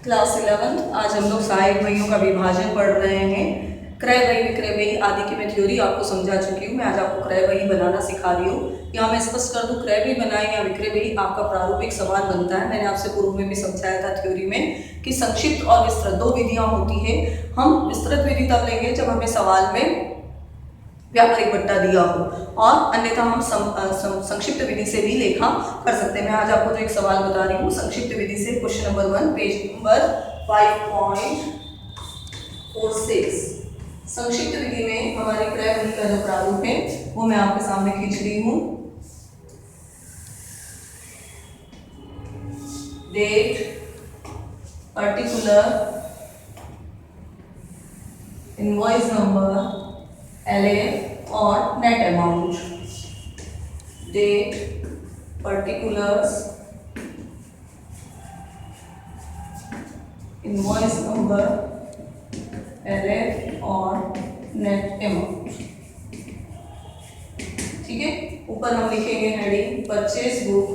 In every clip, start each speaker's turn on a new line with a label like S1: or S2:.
S1: Class 11 आज हम लोग सहायक वहियों का विभाजन पढ़ रहे हैं। क्रय वही विक्रय वही आदि की मैं थ्योरी आपको समझा चुकी हूँ। मैं आज आपको क्रय वही बनाना सिखा रही हूँ। यहाँ मैं स्पष्ट कर दूँ, क्रय वही बनाए या विक्रय वही आपका प्रारूपिक सवाल बनता है। मैंने आपसे पूर्व में भी समझाया था थ्योरी में कि संक्षिप्त और विस्तृत दो विधियाँ होती है। हम विस्तृत विधि तब लेंगे जब हमें सवाल में व्यापारिक बट्टा दिया हो, और अन्यथा हम संक्षिप्त विधि से भी लेखा कर सकते हैं। मैं आज आपको जो एक सवाल बता रही हूँ संक्षिप्त विधि से, क्वेश्चन नंबर 1 पेज नंबर 5.46। संक्षिप्त विधि में हमारे क्रय वही का जो प्रारूप है वो मैं आपके सामने खींच रही हूँ। Date, particular, invoice number, LA और net amount. Date, particulars, invoice number, LA और नेट अमाउंट। ठीक है, ऊपर हम लिखेंगे हेडिंग परचेज बुक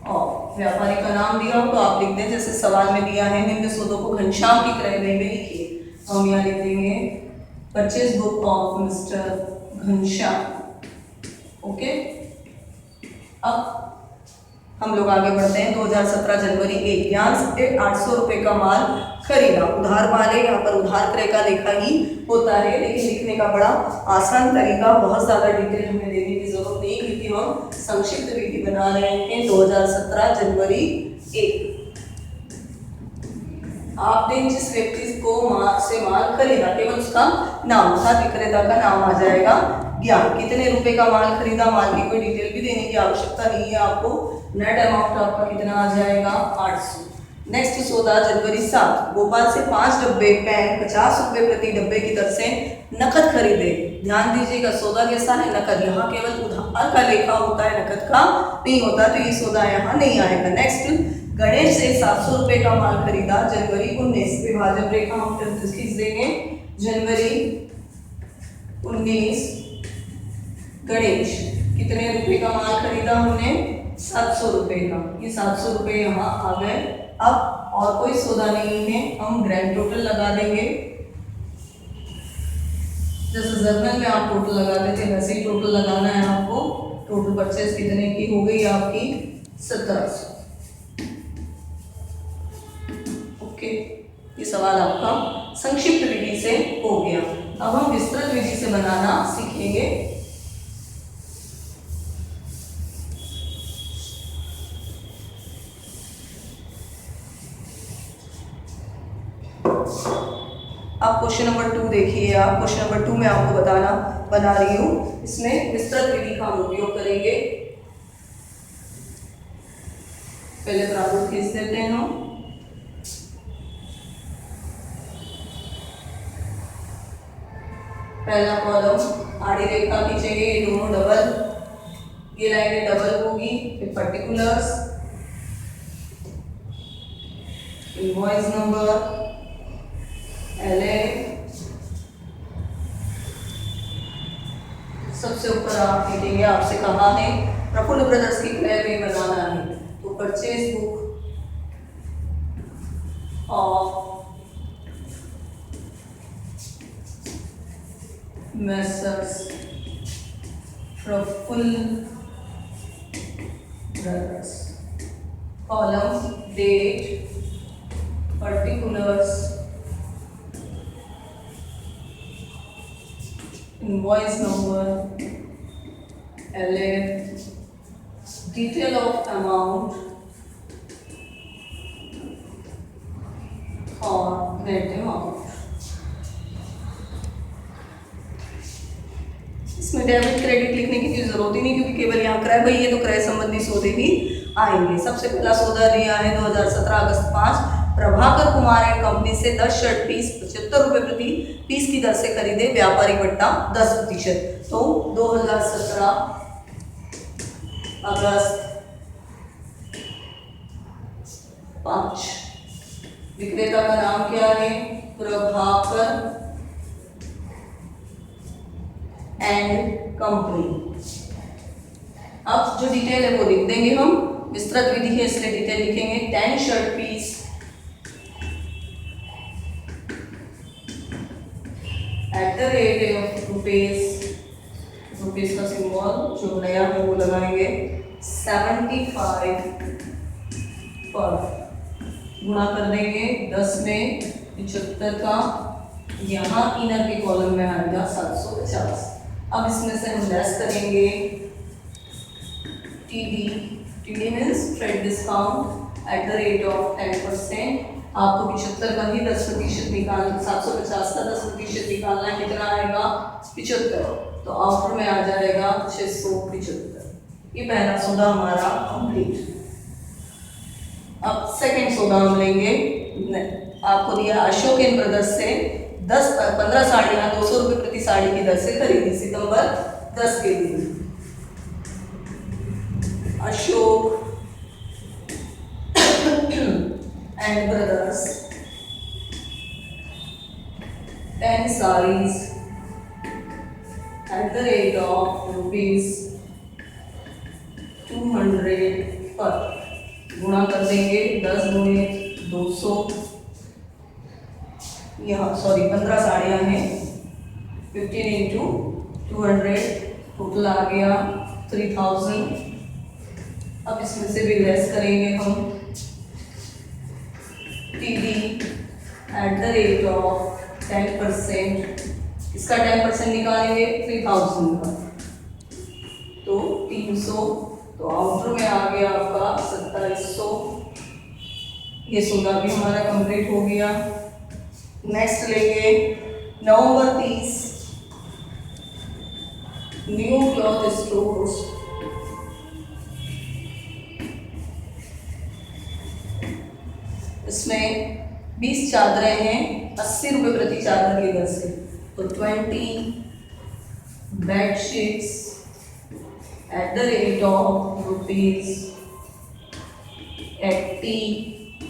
S1: और व्यापारी का नाम दिया हो तो आप लिख दें जैसे सवाल में दिया है, निम्न सौदों को घनश्याम की क्रय वही में लिखिए। तो हम यहाँ लिख देंगे purchase book of mister Ghanshyam. Okay, अब हम लोग आगे बढ़ते हैं। 2017 जनवरी 1 ध्यान से 800 रुपये का माल खरीदा। उधार माल है, यहाँ पर उधार क्रय का लेखा ही होता है, लेकिन लिखने का बड़ा आसान तरीका, बहुत ज़्यादा डिटेल हमें देने की जरूरत नहीं, क्योंकि हम संक्षिप्त विधि बना रहे हैं। 2017 जनवरी 1 आपने जिस व्यक्ति को से माल खरीदा, केवल उसका नाम अर्थात विक्रेता का नाम आ जाएगा। ज्ञान, कितने रुपए का माल खरीदा, माल की कोई डिटेल भी देने की आवश्यकता नहीं है आपको। नेट अमाउंट आपका कितना आ जाएगा 800। नेक्स्ट सौदा जनवरी 7 भोपाल से 5 डब्बे पेन 50 रुपए प्रति डब्बे की दर से नकद खरीदे। ध्यान दीजिएगा सौदा कैसा है, नकद। यहाँ केवल उधार का लेखा होता है, नकद का नहीं होता, तो ये सौदा यहाँ नहीं आएगा। नेक्स्ट गणेश से 700 रुपए का माल खरीदा जनवरी 19। विभाजन रेखा हम खींच देंगे। जनवरी 19 गणेश कितने रुपए का माल खरीदा हमने, 700 रुपए का। ये 700 रुपए यहाँ आ गए। अब और कोई सौदा नहीं है, हम ग्रैंड टोटल लगा देंगे। जैसे जर्नल में आप टोटल लगाते थे वैसे ही टोटल लगाना है आपको। टोटल परचेज कितने की हो गई आपकी 1700। ओके, ये सवाल आपका संक्षिप्त विधि से हो गया। अब हम विस्तृत विधि से बनाना सीखेंगे। आप क्वेश्चन नंबर 2 देखिए। आप क्वेश्चन नंबर 2 में आपको बना रही हूँ, इसमें विस्तृत विधि का हम उपयोग करेंगे। पहले प्रारूप खींच देते हैं हम। पहला कॉलम आड़ी रेखा खींचेंगे, ये दोनों डबल, ये लाइनें डबल होगी। फिर पर्टिकुलर्स, इनवॉइस नंबर, LA, सबसे ऊपर आप लिखेंगे, आपसे कहा है प्रफुल्ल ब्रदर्स की क्रय वही बनाना है, तो purchase book of messrs Prafulla brothers. Column date, particulars, invoice number, LA, detail of amount और net amount। इसमें डेबिट क्रेडिट लिखने की जरूरत ही नहीं, क्योंकि केवल यहाँ क्रय वही है तो क्रय संबंधी सौदे भी आएंगे। सबसे पहला सौदा दिया है 2017 अगस्त 5 प्रभाकर कुमार एंड कंपनी से 10 शर्ट पीस 75 रुपए प्रति पीस की दर से खरीदे, व्यापारी बट्टा 10%। तो 2017 अगस्त 5 विक्रेता का नाम क्या है, प्रभाकर एंड कंपनी। अब जो डिटेल है वो लिख देंगे हम, विस्तृत विधि है इसलिए डिटेल लिखेंगे। 10 shirt piece at the rate of rupees का सिंबल जो नया है वो लगाएंगे 75 पर, गुणा कर देंगे 10 में 75 का, यहाँ इनर के कॉलम में आएगा 750। अब इसमें से हम लेस करेंगे TD means trade discount at the rate of 10%। आपको 75 का ही 10% निकालना, 750 का 10% निकालना है, कितना आएगा 75, तो आउटर में आ जाएगा 675। ये पहला सौदा हमारा कंप्लीट। अब सेकंड सौदा हम लेंगे, आपको दिया अशोक एंड ब्रदर्स से 15 साड़ियाँ 200 रुपये प्रति साड़ी की दर से खरीदी सितंबर 10 के दिन। Ashok and brothers 10 sarees at the rate of rupees 200 पर, गुणा कर देंगे 10 गुणे 200, यहाँ 15 साड़ियाँ हैं, 15 इंटू 200, टोटल आ गया 3000। अब इसमें से भी लेस करेंगे हम TD eight the rate of 10%, इसका 10% निकालेंगे 3000 का, तो 300, तो आउटर में आ गया आपका 2700। ये सौदा भी हमारा कंप्लीट हो गया। नेक्स्ट लेंगे नवंबर 30 न्यू क्लॉथ स्टोर्स, इसमें 20 चादरें हैं 80 रुपये प्रति चादर की दर से, तो 20 bedsheets eight the rate of rupees 80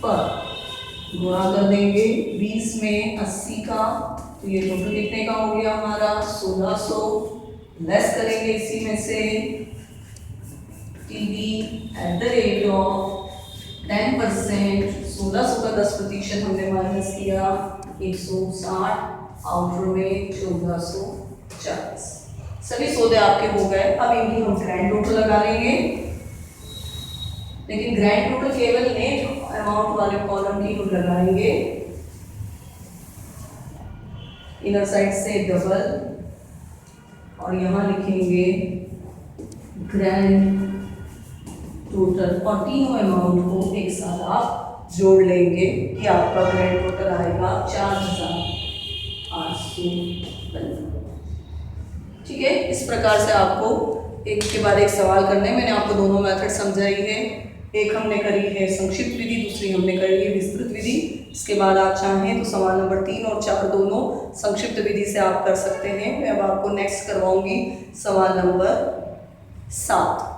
S1: पर, गुणा कर देंगे 20 में 80 का, तो ये टोटल कितने का हो गया हमारा 1600। लेस करेंगे इसी में से TD eight the rate of 10%, 1600 का 10% हमने माइनस किया 160, आउटर में 1440। सभी सौदे आपके हो गए। अब इनकी हम ग्रैंड टोटल लगा लेंगे, लेकिन ग्रैंड टोटल केवल नेट अमाउंट वाले कॉलम की हम लगाएंगे, इनर साइड से डबल, और यहाँ लिखेंगे ग्रैंड टोटल, और तीनों अमाउंट को एक साथ आप जोड़ लेंगे कि आपका ग्रैंड टोटल आएगा 4800। ठीक है, इस प्रकार से आपको एक के बाद एक सवाल करने, मैंने आपको दोनों मेथड समझाई है। एक हमने करी है संक्षिप्त विधि, दूसरी हमने करी है विस्तृत विधि। इसके बाद आप चाहें तो सवाल नंबर 3 और 4 दोनों संक्षिप्त विधि से आप कर सकते हैं। मैं अब आपको नेक्स्ट करवाऊंगी सवाल नंबर 7।